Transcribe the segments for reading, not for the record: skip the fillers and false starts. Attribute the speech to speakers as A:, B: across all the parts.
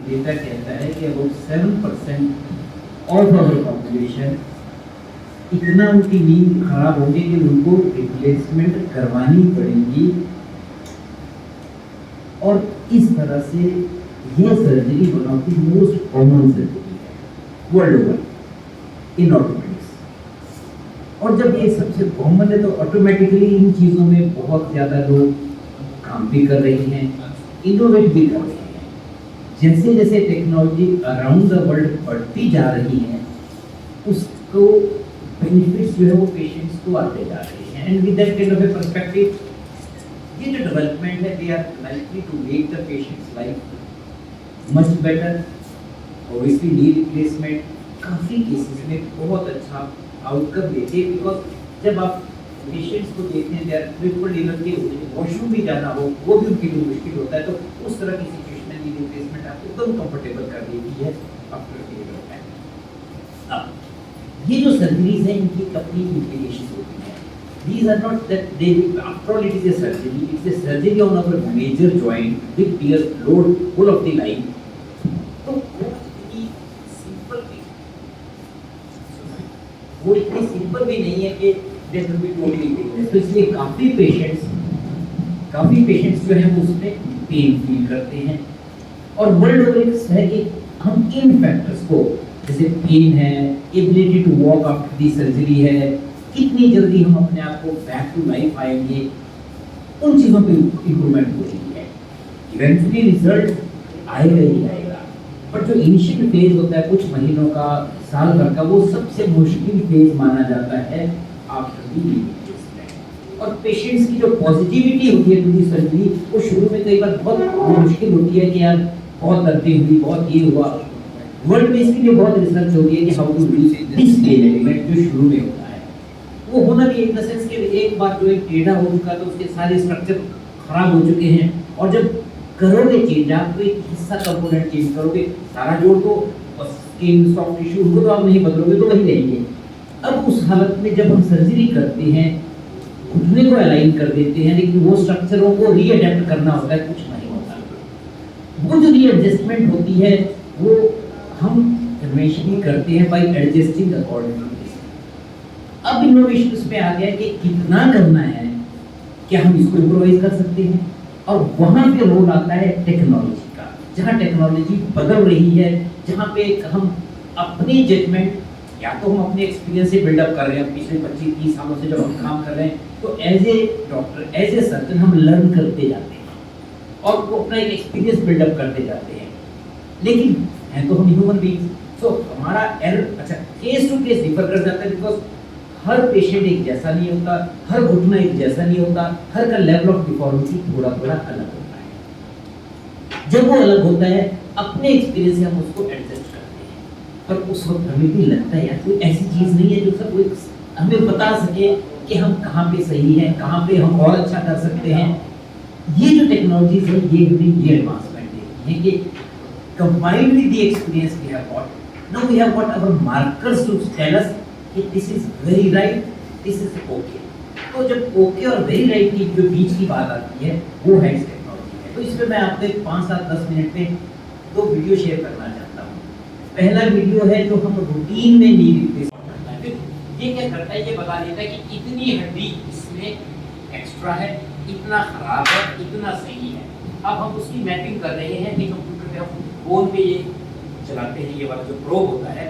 A: Data कहता है कि अबाउट 7% ऑफ आवर पॉपुलेशन इतना उनकी नींद खराब होगी कि उनको रिप्लेसमेंट करवानी पड़ेगी। और इस तरह से ये surgery one of the most common surgery है वर्ल्ड ओवर इन ऑर्थोपेडिक्स। और जब ये सबसे कॉमन है तो ऑटोमेटिकली इन चीज़ों में बहुत ज़्यादा लोग काम भी कर रहे हैं, इनोवेट भी कर रहे हैं। जैसे जैसे टेक्नोलॉजी अराउंड द वर्ल्ड बढ़ती जा रही है उसको बेनिफिट्स जो है वो पेशेंट्स को आते जा रहे हैं। And with that kind of a perspective ये जो डेवलपमेंट है they are likely to make the patients life much better. Obviously knee replacement काफ़ी केसेस में बहुत अच्छा आउटकम देते हैं, बिकॉज जब आप पेशेंट्स को देखते हैं दे आर बिल्कुल इवन के वॉशरूम भी जाना हो वो भी उनके लिए मुश्किल होता है, तो उस तरह की सिचुएशन में नी रिप्लेसमेंट आपको एकदम कंफर्टेबल कर देती है आफ्टर पीरियड ऑफ टाइम। अब ये जो सर्जरीज हैं इनकी अपनी इम्प्लीकेशंस होती हैं। These are not that they, after all, it is a surgery. It's a surgery on our major joint, big tear, load, whole of the line. तो वो इतनी सिंपल भी नहीं है कि that will be totally painless। तो इसलिए काफी पेशेंट्स जो हैं वो उसमें पेन फील करते हैं। और वर्ल्ड ओवर एक है कि हम इन फैक्टर्स को जैसे पेन है, ability to walk after the surgery है, कितनी जल्दी हम अपने आप को बैक टू लाइफ आएंगे, उन चीज़ों पे इम्प्रूवमेंट हो रही है। इवेंचुअली रिजल्ट आएगा ही आएगा, बट जो इनिशियल फेज होता है कुछ महीनों का, साल भर का, वो सबसे मुश्किल फेज माना जाता है आफ्टर दी रिप्लेसमेंट। और पेशेंट्स की जो पॉजिटिविटी होती है टू सर्जरी वो शुरू में कई बार बहुत मुश्किल होती है कि यार बहुत दर्दी हुई, बहुत ये हुआ। वर्ल्ड में इसके लिए बहुत रिसर्च हो रही है कि how to reach this pain element जो शुरू में होता है। वो होना भी इन द सेंस कि एक बार जो एक टेढ़ा हो चुका तो उसके सारे स्ट्रक्चर खराब हो चुके हैं, और जब करोगे चेंज आप तो एक हिस्सा कंपोनेंट चेंज करोगे, सारा जोड़ को स्किन सॉफ्ट टिश्यू उनको तो आप नहीं बदलोगे, तो वही रहेंगे। अब उस हालत में जब हम सर्जरी करते हैं घुटने को अलाइन कर देते हैं, लेकिन वो स्ट्रक्चरों को रीअडेप्ट करना होता है कुछ महीनों तक। वो जो रीएडजस्टमेंट होती है वो हम इनिशियली करते हैं बाय एडजस्टिंग अकॉर्डिंग। अब इनोवेशन उसमें आ गया कि कितना करना है, क्या हम इसको इम्प्रोवाइज कर सकते हैं, और वहाँ पे रोल आता है टेक्नोलॉजी का। जहाँ टेक्नोलॉजी बदल रही है, जहाँ पे हम अपनी जजमेंट या तो हम अपने एक्सपीरियंस से बिल्डअप कर रहे हैं, पिछले 25-30 सालों से जब हम काम कर रहे हैं तो as a doctor, as a surgeon हम लर्न करते जाते हैं और वो अपना एक एक्सपीरियंस बिल्डअप करते जाते हैं। लेकिन है तो हम ह्यूमन बीइंग्स, सो हमारा एरर अच्छा केस टू केस डिफर कर जाता है, बिकॉज हर पेशेंट एक जैसा नहीं होता, हर घुटना एक जैसा नहीं होता, हर का लेवल ऑफ डिफॉर्मिटी थोड़ा थोड़ा अलग होता है। जब वो अलग होता है अपने एक्सपीरियंस से हम उसको एडजस्ट करते हैं, पर उस वक्त हमें भी लगता है यार कोई ऐसी चीज़ नहीं है जो सब हमें बता सके कि हम कहाँ पे सही हैं, कहाँ पे हम और अच्छा कर सकते हैं। ये जो टेक्नोलॉजीज है ये हमें ये एडवांसमेंट देती है कि combined with the experience we have got, now we have got our markers to tell us कि this is very right, this is okay। तो जब okay और very right की जो बीच की बात आती है वो है इस टेक्नोलॉजी में। तो इसमें मैं आपसे 5-7-10 मिनट में 2 वीडियो शेयर करना चाहता हूँ। पहला वीडियो है जो हम रूटीन में नी रिप्लेस करता है। ये क्या करता है, ये बता देता है कि इतनी हड्डी इसमें एक्स्ट्रा है, इतना खराब है, इतना सही है। अब हम उसकी मैपिंग कर रहे हैं कि कंप्यूटर पे हम फोन पे ये चलाते हैं, ये वाला जो प्रोब होता है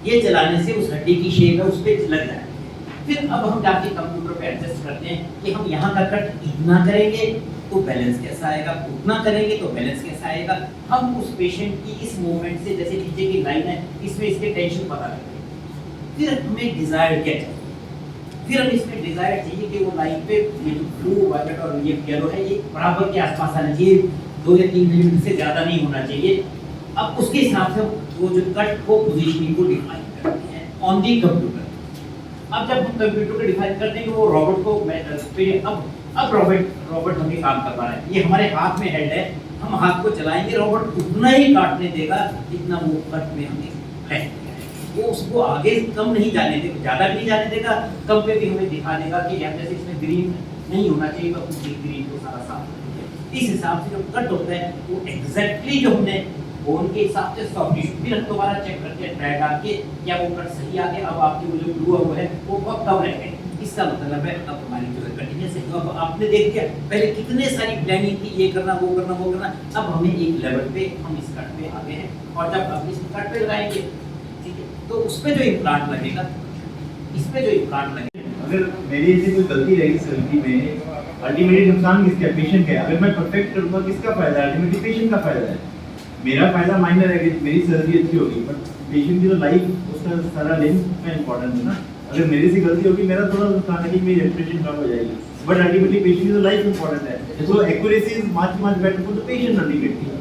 A: ये चलाने से उस हड्डी की शेप है उस पर लग जाती है। फिर अब हम जाके कंप्यूटर पे एडजस्ट करते हैं कि हम यहाँ का कट इतना करेंगे तो बैलेंस कैसा आएगा, उतना करेंगे तो बैलेंस कैसा आएगा। हम उस पेशेंट की इस मूवमेंट से, जैसे नीचे की लाइन है इसमें इसके टेंशन पता लगेगा। फिर हमें डिजायर्ड क्या चाहिए, फिर हम इसमें डिजायर चाहिए कि वो लाइन पे ये जो ब्लू वायलेट और ये येलो है ये बराबर के आसपास आना चाहिए, 2 या 3 मिलीमीटर से ज़्यादा नहीं होना चाहिए। अब उसके हिसाब से वो जो कट को पोजीशनिंग को डिफाइन करते हैं ऑन दी कंप्यूटर। अब जब हम कंप्यूटर को डिफाइन करते हैं वो रोबोट को अब रोबोट हमें काम करवा रहा है। ये हमारे हाथ में हेड है, हम हाथ को चलाएंगे, रोबोट उतना ही काटने देगा जितना वो कट में हमें है। वो उसको आगे कम नहीं जाने देगा, ज़्यादा भी नहीं जाने देगा, कम पे भी हमें दिखा देगा कि यहाँ जैसे इसमें ग्रीन नहीं होना चाहिए, वह अपनी ग्रीन को सारा साफ करती है। इस हिसाब से जो कट होता है वो एग्जैक्टली जो हमने बोन के हिसाब से सॉफ्ट टिश्यू फिर दोबारा चेक करके ड्राई डाल के क्या वो कट सही आ गया, अब आपकी वो जो ग्लू हुआ है वो कब रह गए। इसका मतलब है अब हमारी जो है कटिंग से अब आपने देख लिया पहले कितने सारी प्लानिंग थी, ये करना वो करना वो करना, अब हमें एक लेवल पे हम इस कट पे आ गए हैं और जब अब इस कट पे लगाएंगे ठीक है तो उस पे जो इम्प्लांट लगेगा, इस पे जो इम्प्लांट लगेगा,
B: अगर मेरी से कोई गलती रहेगी सर्जरी में अल्टीमेटली नुकसान किसका, पेशेंट का। अगर मैं परफेक्ट करूंगा किसका फायदा है, अल्टीमेटली पेशेंट का फायदा है। मेरा फायदा माइनर है कि मेरी सर्जरी अच्छी होगी, बट पेशेंट की तो लाइफ उसका सारा लेंस का इंपॉर्टेंट है ना। अगर मेरे से गलती होगी मेरा थोड़ा नुकसान है कि मेरी रेपुटेशन खराब हो जाएगी, बट अल्टीमेटली पेशेंट की तो लाइफ इंपॉर्टेंट है। So accuracy is much better for the patient ultimately.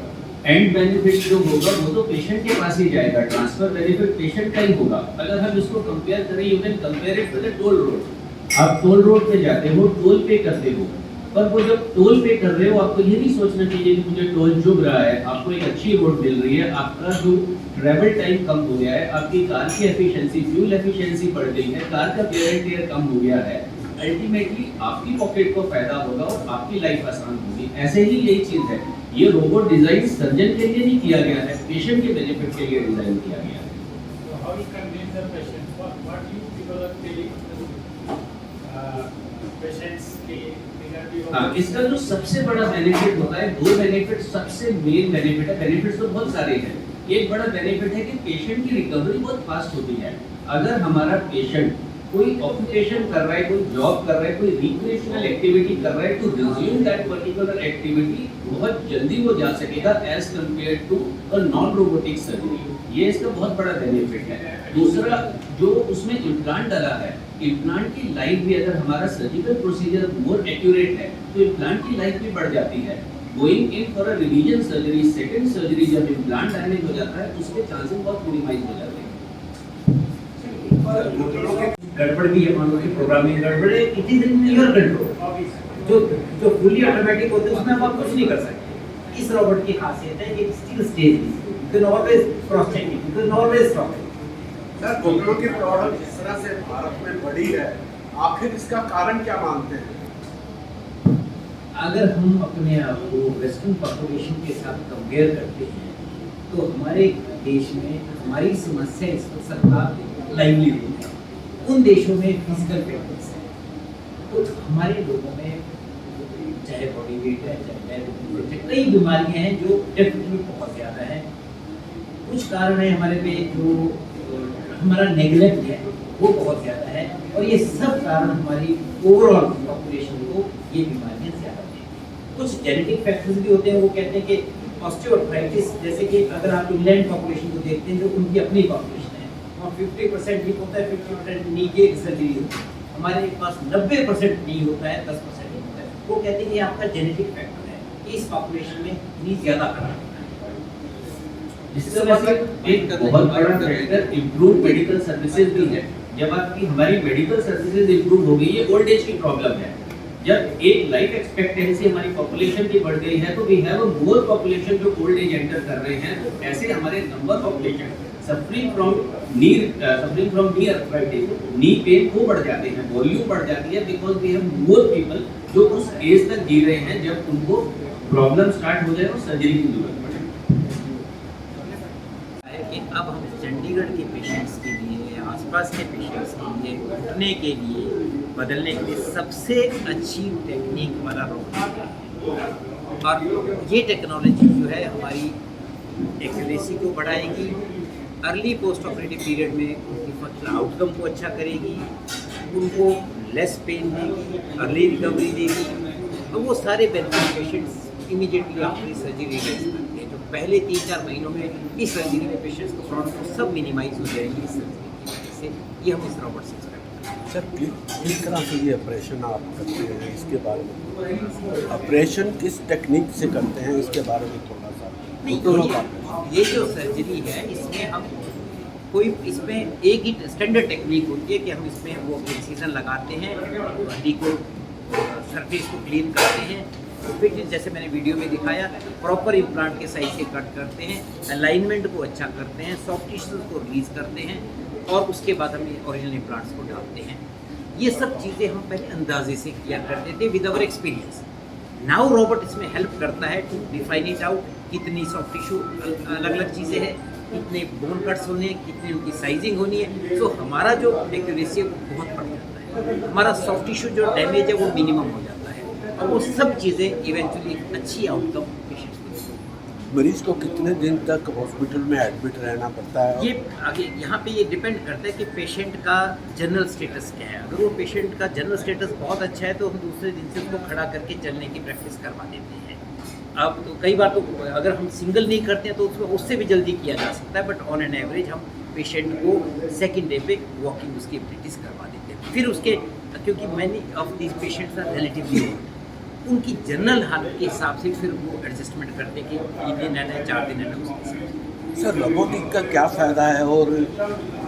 C: And benefit जो होगा वो तो पेशेंट के पास ही जाएगा, ट्रांसफर बेनिफिट पेशेंट का ही होगा। अगर हम इसको कंपेयर करें, you can compare it with toll road. आप टोल रोड पे जाते हो, टोल पे करते हो, पर वो जब टोल पे कर रहे हो आपको ये नहीं सोचना चाहिए कि मुझे टोल चुभ रहा है। आपको एक अच्छी रोड मिल रही है, आपका जो ट्रैवल टाइम कम हो गया है, आपकी कार की एफिशिएंसी, फ्यूल एफिशिएंसी बढ़ गई है, कार का वेयर एंड टियर कम हो गया है। अल्टीमेटली आपकी पॉकेट को फायदा होगा और आपकी लाइफ आसान होगी। ऐसे ही यही चीज है, ये रोबोट डिजाइन सर्जन के लिए नहीं किया गया है, पेशेंट के बेनिफिट के लिए डिजाइन किया गया है।
D: So how you convince the patient? What you people are telling patients के
C: हाँ, इसका जो सबसे बड़ा बेनिफिट होता है, दो बेनिफिट सबसे मेन बेनिफिट है। बेनिफिट्स तो बहुत सारे हैं। एक बड़ा बेनिफिट है कि पेशेंट की रिकवरी बहुत फास्ट होती है। अगर हमारा पेशेंट कोई ऑक्यूपेशन कर रहा है, कोई जॉब कर रहा है, कोई रिक्रिएशनल एक्टिविटी कर रहा है, तो रिज्यूम दैट पर्टिकुलर एक्टिविटी बहुत जल्दी वो जा सकेगा as compare to a non robotic surgery. ये इसका बहुत बड़ा बेनिफिट है। दूसरा, जो उसमें इम्प्लांट डाला है, इम्प्लांट की लाइफ भी, अगर हमारा सर्जिकल प्रोसीजर मोर एक्यूरेट है तो इम्प्लांट की लाइफ भी बढ़ जाती है। Going in for a revision surgery, second surgery, जब इम्प्लांट डैमेज हो जाता है उसके चांसेस बहुत मिनिमाइज हो जाते हैं।
A: गड़बड़ भी है, मान लो कि प्रोग्रामिंग गड़बड़ है, it is in your control. जो फुली ऑटोमेटिक होते हैं उसमें आप कुछ नहीं कर सकते। इस रोबोट की खासियत है कि still stage, you can always cross check it, you can always stop it.
E: Sir, घुटनों की प्रॉब्लम जिस तरह से भारत में बढ़ी है, आखिर इसका कारण क्या मानते हैं?
A: अगर हम अपने आप को वेस्टर्न पॉपुलेशन के साथ कंपेयर करते हैं तो हमारे देश में हमारी समस्या इस वक्त सरकार लाइवलीहुड है। उन देशों में फिजिकल फिटनेस है, तो हमारे लोगों में चाहे बॉडी वेट है, चाहे डायबिटीज है, कई बीमारियां हैं जो डेफिनेटली बहुत ज़्यादा है। कुछ कारण है हमारे पे, जो हमारा नेगलेक्ट है वो बहुत ज़्यादा है, और ये सब कारण हमारी ओवरऑल पॉपुलेशन को ये बीमारियां ज़्यादा हैं। कुछ जेनेटिक फैक्टर्स भी होते हैं। वो कहते हैं कि ऑस्टियोआर्थराइटिस, जैसे कि अगर आप इंग्लैंड पॉपुलेशन को देखते हैं जो उनकी अपनी पॉपुलेशन है, वहाँ 50% हिप होता है, 50% नी के सर्जरी होती है। हमारे पास 90% नी होता है, 10% हिप होता है। वो कहते हैं कि आपका जेनेटिक फैक्टर है कि इस पॉपुलेशन में नी ज़्यादा खराब होता है।
C: इससे वैसे एक बहुत बड़ा फैक्टर इम्प्रूव मेडिकल सर्विसेज भी है। जब आपकी हमारी मेडिकल सर्विसेज इम्प्रूव हो गई, ये ओल्ड एज की प्रॉब्लम है। जब एक लाइफ एक्सपेक्टेंसी हमारी पॉपुलेशन की बढ़ गई है तो we have a more population जो ओल्ड एज एंटर कर रहे हैं, तो ऐसे हमारे number of patient suffering from knee arthritis, knee pain वो बढ़ जाते हैं, वॉल्यूम बढ़ जाती है, because we have more people जो उस एज तक जी रहे हैं जब उनको प्रॉब्लम स्टार्ट हो जाए और सर्जरी की जरूरत पड़े।
A: कि अब हम चंडीगढ़ के पेशेंट्स के लिए, आसपास के पेशेंट्स के लिए, घुटने के लिए, बदलने के लिए सबसे अच्छी टेक्निक वाला रोबोट है। और ये टेक्नोलॉजी जो है हमारी एक्यूरेसी को बढ़ाएगी, अर्ली पोस्ट ऑपरेटिव पीरियड में उनकी फंक्शनल आउटकम को अच्छा करेगी, उनको लेस पेन देगी, अर्ली रिकवरी देगी, और वो सारे benefit patients immediately after surgery realise करते हैं। जो पहले 3-4 महीनों में इस सर्जरी में पेशेंट्स को प्रॉब्लम सब मिनिमाइज हो जाएगी इस सर्जरी की वजह से। ये हम इस रोबोट से करते हैं।
E: सर, किस तरह से ये ऑपरेशन आप करते हैं, इसके बारे में ऑपरेशन किस टेक्निक से करते हैं, इसके बारे में थोड़ा सा।
A: नहीं, ये जो सर्जरी है इसमें हम कोई, इसमें एक ही स्टैंडर्ड टेक्निक होती है कि हम इसमें वो इंसिजन लगाते हैं, हड्डी को, सरफेस को क्लीन करते हैं, फिर जैसे मैंने वीडियो में दिखाया प्रॉपर इम्प्लांट के साइज से कट करते हैं, अलाइनमेंट को अच्छा करते हैं, सॉफ्ट टिश्यूज को रिलीज करते हैं, और उसके बाद हम ओरिजिनल इम्प्लांट्स को डालते हैं। ये सब चीज़ें हम पहले अंदाजे से किया करते थे with our experience. Now robot इसमें हेल्प करता है टू डिफाइन इट आउट, कितनी सॉफ्ट टिश्यू अलग अलग चीज़ें हैं, कितने बोन कट्स होने हैं, कितनी उनकी साइजिंग होनी है। तो हमारा जो एक्यूरेसी है वो बहुत बढ़ जाता है, हमारा सॉफ्ट टिश्यू जो डैमेज है वो मिनिमम हो जाता है, और वो सब चीज़ें इवेंचुअली अच्छी आउटकम पेशेंट को देती हैं।
E: मरीज को कितने दिन तक हॉस्पिटल में एडमिट रहना पड़ता है?
A: ये आगे यहाँ पे ये डिपेंड करता है कि पेशेंट का जनरल स्टेटस क्या है। अगर वो पेशेंट का जनरल स्टेटस बहुत अच्छा है तो हम दूसरे दिन से उसको खड़ा करके चलने की प्रैक्टिस करवा देते हैं। अब तो कई बार तो अगर हम सिंगल नहीं करते हैं तो उससे भी जल्दी किया जा सकता है, बट ऑन एन एवरेज हम पेशेंट को सेकेंड डे पे वॉकिंग उसकी एबिलिटीज़ करवा देते हैं। फिर उसके, क्योंकि many of these patients are relatively उनकी जनरल हालत के हिसाब से फिर वो एडजस्टमेंट करते हैं कि 3 दिन रहना है, 4 दिन रहना है, उसके हिसाब से।
E: सर रोबोटिक का क्या फ़ायदा है और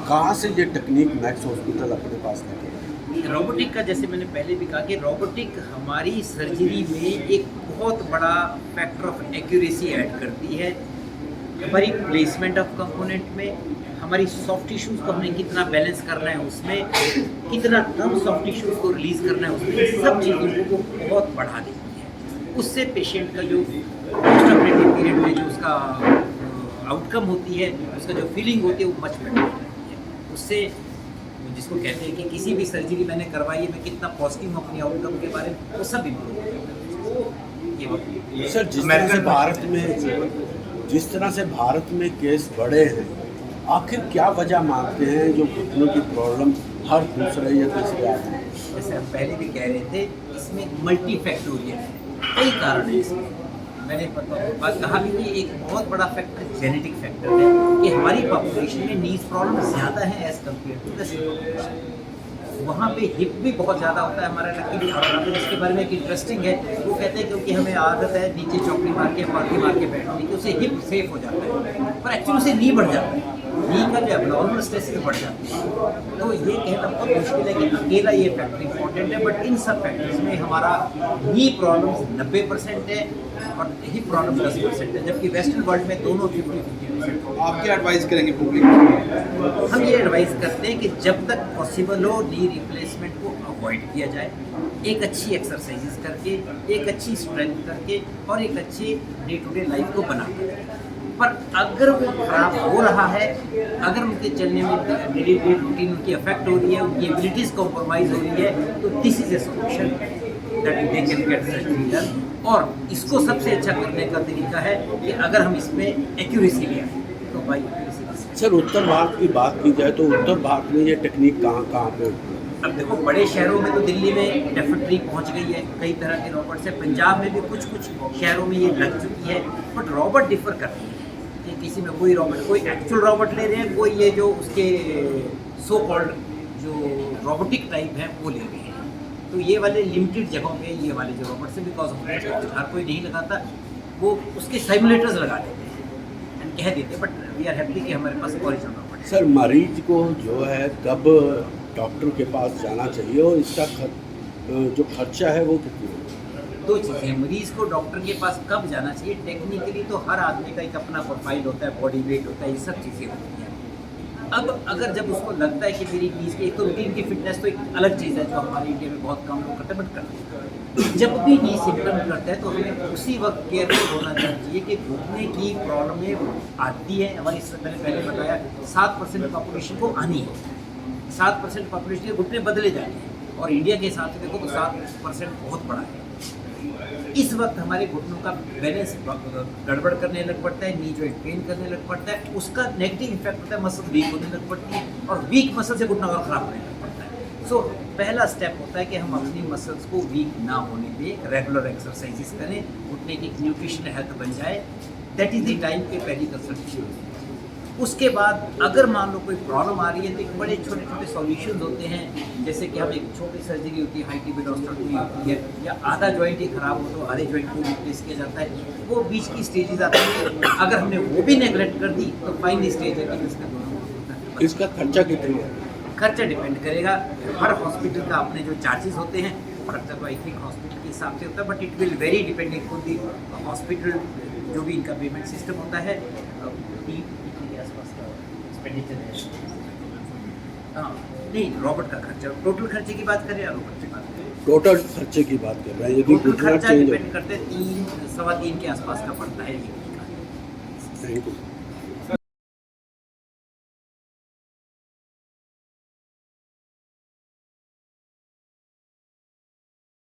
E: कहाँ से ये टेक्निक मैक्स हॉस्पिटल अपने पास लेके आए?
A: रोबोटिक का जैसे मैंने पहले भी कहा कि रोबोटिक हमारी सर्जरी में एक बहुत बड़ा फैक्टर ऑफ एक्यूरेसी ऐड करती है। हमारी प्लेसमेंट ऑफ कंपोनेंट में, हमारी सॉफ्ट टिश्यूज़ को हमने कितना बैलेंस करना है उसमें, कितना कम सॉफ्ट टिश्यूज़ को रिलीज़ करना है उसमें, सब चीज़ों को बहुत बढ़ा देती है। उससे पेशेंट का जो पोस्ट ऑपरेटिव पीरियड में जो उसका आउटकम होती है, उसका जो फीलिंग होती है वो मच बेटर होती है। उससे जिसको कहते हैं कि किसी भी सर्जरी मैंने करवाई है मैं कितना पॉजिटिव हूँ अपनी आउटकम के बारे में, वो सब इम्प्रूव ये
E: सर जिस तरह से भारत में केस बढ़े हैं, आखिर क्या वजह मानते हैं जो घुटनों की प्रॉब्लम हर दूसरे या तीसरे आदमी है?
A: जैसे हम पहले भी कह रहे थे, इसमें मल्टी फैक्टोरियल है, कई कारण है इसमें। मैंने कहा भी कि एक बहुत बड़ा फैक्टर जेनेटिक फैक्टर है कि हमारी पॉपुलेशन में नीज प्रॉब्लम ज़्यादा है as compare to western population. वहाँ पे हिप भी बहुत ज़्यादा होता है हमारा लकीली, और इसके बारे में एक इंटरेस्टिंग है, वो कहते हैं क्योंकि हमें आदत है नीचे चौकड़ी मार के पार्टी मार के बैठने की, उससे हिप सेफ हो जाता है, पर एक्चुअली उससे नी बढ़ जाता है, नी का जो एबनॉर्मल स्ट्रेस बढ़ जाती है। तो ये कहना बहुत मुश्किल है कि अकेला ये फैक्टर इंपॉर्टेंट है, बट इन सब फैक्टर्स में हमारा नी प्रॉब्लम 90% है और हिप प्रॉब्लम 10% है, जबकि वेस्टर्न वर्ल्ड में दोनों 50-50%।
F: आप क्या एडवाइस करेंगे पब्लिक को?
A: हम ये एडवाइस करते हैं कि जब तक पॉसिबल हो नी रिप्लेसमेंट को अवॉइड किया जाए, एक अच्छी एक्सरसाइजेस करके, एक अच्छी स्ट्रेंथ करके और एक अच्छी डे टू डे लाइफ को बनाकर। पर अगर वो खराब हो रहा है, अगर उनके चलने में डेली डे रूटीन उनकी अफेक्ट हो रही है, उनकी एबिलिटीज़ कॉम्प्रोमाइज़ हो रही है, तो this is a solution that they can get surgery done. और इसको सबसे अच्छा करने का तरीका है कि अगर हम इसमें एक्यूरेसी ले आए तो भाई एक्यूरेसी।
E: सर उत्तर भारत की बात की जाए तो उत्तर भारत में ये टेक्निक कहाँ कहाँ पे?
A: अब देखो बड़े शहरों में तो दिल्ली में डेफिनेटली पहुंच गई है, कई तरह के रोबोट्स है, पंजाब में भी कुछ शहरों में ये लग चुकी है, बट रोबोट डिफर करती है कि किसी में कोई रोबोट, कोई एक्चुअल रोबोट ले रहे हैं, कोई ये जो उसके सो कॉल्ड जो रोबोटिक टाइप है वो ले रहे हैं। तो ये वाले लिमिटेड जगहों पे ये वाले जो रोबोट्स हैं, बिकॉज हर कोई नहीं लगाता, वो उसके सिमुलेटर्स लगा देते हैं एंड कह देते हैं, बट वी आर हैप्पी कि हमारे पास ओरिजिनल रोबोट है।
E: सर मरीज को जो है कब डॉक्टर के पास जाना चाहिए और इसका जो खर्चा है वो कितना है?
A: दो चीज़ें, मरीज़ को डॉक्टर के पास कब जाना चाहिए, टेक्निकली तो हर आदमी का एक अपना प्रोफाइल होता है, बॉडी वेट होता है, ये सब चीज़ें होती हैं। अब अगर जब उसको लगता है कि मेरी नीज की, एक तो रूटीन की फिटनेस तो एक अलग चीज़ है जो हमारे इंडिया में बहुत कम लोग करते हैं, बट करते हैं। जब भी नी सिम्टम करता है तो हमें उसी वक्त केयरफुल होना चाहिए कि घुटने की प्रॉब्लम आती है, हमारी पहले बताया 7% पॉपुलेशन को आनी है, 7% पॉपुलेशन के घुटने बदले जाते हैं, और इंडिया के हिसाब से देखो तो 7% बहुत बड़ा है। इस वक्त हमारे घुटनों का बैलेंस गड़बड़ करने लग पड़ता है, नी जॉइंट पेन करने लग पड़ता है, उसका नेगेटिव इफेक्ट होता है, मसल वीक होने लग पड़ती है, और वीक मसल से घुटना और खराब होने लग पड़ता है। सो पहला स्टेप होता है कि हम अपनी मसल्स को वीक ना होने पे रेगुलर एक्सरसाइजेस करें, घुटने की न्यूट्रिशनल हेल्थ बन जाए, दैट इज़ द टाइम के पहली कंसल्टेशन। उसके बाद अगर मान लो कोई प्रॉब्लम आ रही है तो एक बड़े छोटे छोटे सॉल्यूशंस होते हैं, जैसे कि हम एक छोटी सर्जरी होती है, हाइटीबिडोस्टोमी होती है, या आधा जॉइंट ही खराब हो तो आधे जॉइंट को रिप्लेस किया जाता है, वो बीच की स्टेजेस आती है। अगर हमने वो भी नेगलेक्ट कर दी तो फाइनल स्टेज है कि इसका दोनों।
E: इसका खर्चा कितना है?
A: खर्चा डिपेंड करेगा, हर हॉस्पिटल का अपने जो चार्जेस होते हैं, खर्चा तो आई थिंक हॉस्पिटल के हिसाब से होता है, but it will very depending on the hospital, जो भी इनका पेमेंट सिस्टम होता है।
G: हाँ, नहीं रोबोट का खर्चा, टोटल खर्चे की बात करें या रोबोट की बात करें?
E: टोटल खर्चे की बात कर रहे हैं, यदि
G: टोटल
E: गुजरात
G: खर्चा
E: चेंज
G: डिपेंड करते 3 सवा 3 के आसपास का पड़ता है ये।
E: Thank you.